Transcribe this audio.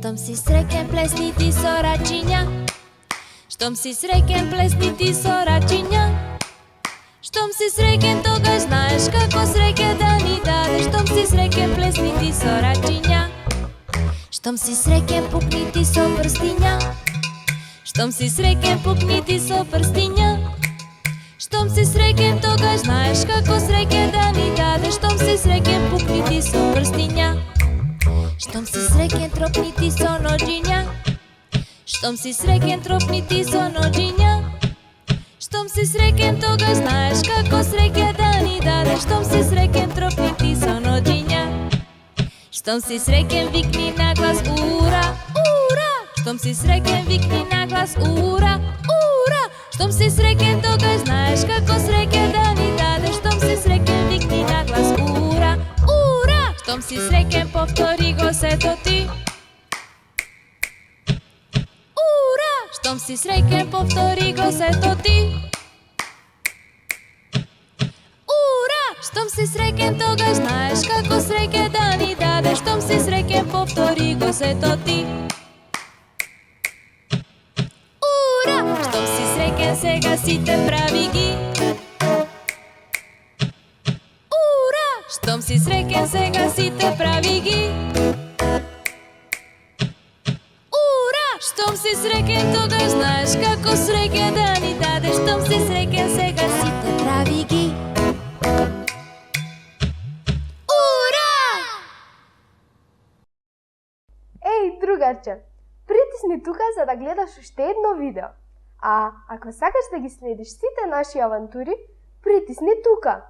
Штом си среќен плесни ти со рачиња, штом си среќен плесни ти со рачиња, штом си среќен тогаш знаеш како среќа да ни дадеш. Штом си среќен плесни ти со рачиња, штом си среќен пукни ти со прстиња, штом си среќен пукни ти со прстиња, штом си среќен тогаш знаеш како среќа да ни дадеш. Штом си среќен пукни ти со прстиња, штом си среќен тропни ти со ноđиња, штом си среќен тропни ти со ноđиња, штом си среќен тогаш знаеш како среќа да ни дадеш. Штом си среќен тропни ти со ноđиња, штом си среќен викни на глас ура, ура, штом си среќен викни на глас ура, ура, штом си среќен тогаш знаеш како среќа да ни дадеш. Штом си среќен викни на глас ура, ура, штом си среќен повтори го сето ти. Ура, штом си среќен повтори го сето ти. Ура, штом си среќен тогаш знаеш како среќа да ни дадеш. Штом си среќен повтори го сето ти. Ура, штом си среќен сега сите прави ги. Ура, штом си среќен сега сите прави ги. Ура, штом си среќен тогаш знаеш како среќа да ни дадеш. Штом си среќен сега сите прави ги. Ура! Еј, другарче, притисни тука за да гледаш уште едно видео. А ако сакаш да ги следиш сите наши авантури, притисни тука.